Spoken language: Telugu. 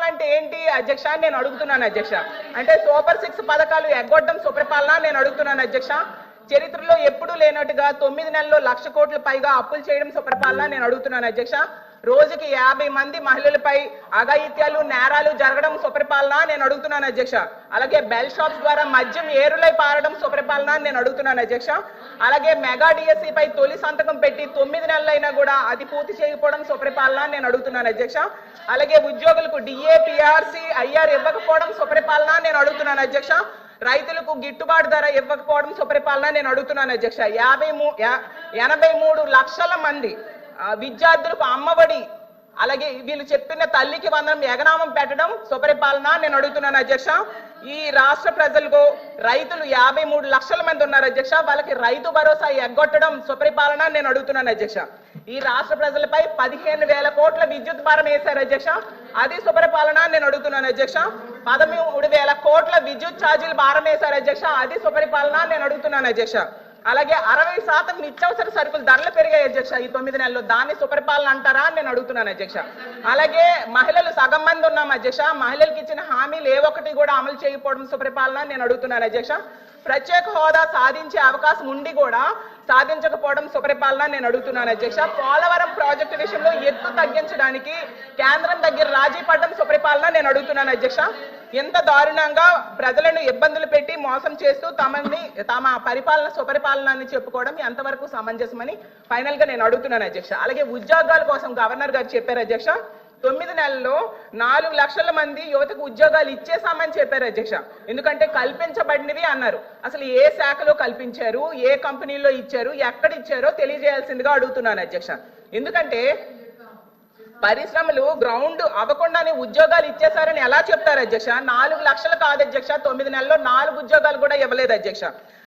అంటే ఏంటి అధ్యక్ష అని నేను అడుగుతున్నాను అధ్యక్ష. అంటే సూపర్ 6 పథకాలు ఎగ్గొట్టడం సుపరిపాలన నేను అడుగుతున్నాను అధ్యక్ష. చరిత్రలో ఎప్పుడూ లేనట్టుగా 9 నెలల్లో 1,00,000 కోట్ల పైగా అప్పులు చేయడం సుపరిపాలన నేను అడుగుతున్నాను అధ్యక్ష. రోజుకి 50 మంది మహిళలపై అఘాయిత్యాలు నేరాలు జరగడం సుపరిపాలన నేను అడుగుతున్నాను అధ్యక్ష. అలాగే బెల్ షాప్స్ ద్వారా మద్యం ఏరులై పారడం సుపరిపాలన నేను అడుగుతున్నాను అధ్యక్ష. అలాగే మెగా డిఎస్సి పై తొలి సంతకం పెట్టి 9 నెలలైనా కూడా అది పూర్తి చేయకపోవడం సుపరిపాలన నేను అడుగుతున్నాను అధ్యక్ష. అలాగే ఉద్యోగులకు డిఏ పిఆర్సి ఐఆర్ ఇవ్వకపోవడం సుపరిపాలన నేను అడుగుతున్నాను అధ్యక్ష. రైతులకు గిట్టుబాటు ధర ఇవ్వకపోవడం సుపరిపాలన నేను అడుగుతున్నాను అధ్యక్ష. 83 లక్షల మంది విద్యార్థులకు అమ్మఒడి, అలాగే వీళ్ళు చెప్పిన తల్లికి వందనం ఎగనామం పెట్టడం సుపరిపాలన నేను అడుగుతున్నాను అధ్యక్ష. ఈ రాష్ట్ర ప్రజలకు రైతులు 53 లక్షల మంది ఉన్నారు అధ్యక్ష, వాళ్ళకి రైతు భరోసా ఎగ్గొట్టడం సుపరిపాలన నేను అడుగుతున్నాను అధ్యక్ష. ఈ రాష్ట్ర ప్రజలపై 15,000 కోట్ల విద్యుత్ భారం వేశారు అధ్యక్ష, అది సుపరిపాలన నేను అడుగుతున్నాను అధ్యక్ష. 13,000 కోట్ల విద్యుత్ ఛార్జీలు భారం వేశారు అధ్యక్ష, అది సుపరిపాలన నేను అడుగుతున్నాను అధ్యక్ష. అలాగే 60% నిత్యావసర సరుకులు ధరలు పెరిగాయి అధ్యక్ష ఈ 9 నెలల్లో, దాన్ని సుపరిపాలన అంటారా అని నేను అడుగుతున్నాను అధ్యక్ష. అలాగే మహిళలు సగం మంది ఉన్నాం అధ్యక్ష, మహిళలకు ఇచ్చిన హామీలు ఏ ఒక్కటి కూడా అమలు చేయకపోవడం సుపరిపాలన నేను అడుగుతున్నాను అధ్యక్ష. ప్రత్యేక హోదా సాధించే అవకాశం ఉండి కూడా సాధించకపోవడం సుపరిపాలన నేను అడుగుతున్నాను అధ్యక్ష. పోలవరం ప్రాజెక్టు విషయంలో ఎత్తు తగ్గించడానికి కేంద్రం దగ్గర రాజీ పడడం సుపరిపాలన నేను అడుగుతున్నాను అధ్యక్ష. ఎంత దారుణంగా ప్రజలను ఇబ్బందులు పెట్టి మోసం చేస్తూ తమ పరిపాలన సుపరిపాలన అని చెప్పుకోవడం ఎంతవరకు సమంజసమని ఫైనల్ గా నేను అడుగుతున్నాను అధ్యక్ష. అలాగే ఉద్యోగాల కోసం గవర్నర్ గారు చెప్పారు అధ్యక్ష, 9 నెలల్లో 4 లక్షల మంది యువతకు ఉద్యోగాలు ఇచ్చేసామని చెప్పారు అధ్యక్ష. ఎందుకంటే కల్పించబడినవి అన్నారు, అసలు ఏ శాఖలో కల్పించారు, ఏ కంపెనీలో ఇచ్చారు, ఎక్కడ ఇచ్చారో తెలియజేయాల్సిందిగా అడుగుతున్నాను అధ్యక్ష. ఎందుకంటే పరిశ్రమలు గ్రౌండ్ అవ్వకుండానే ఉద్యోగాలు ఇచ్చేసారని ఎలా చెప్తారు అధ్యక్ష? 4 లక్షలు కాదు అధ్యక్ష, 9 నెలల్లో 4 ఉద్యోగాలు కూడా ఇవ్వలేదు అధ్యక్ష.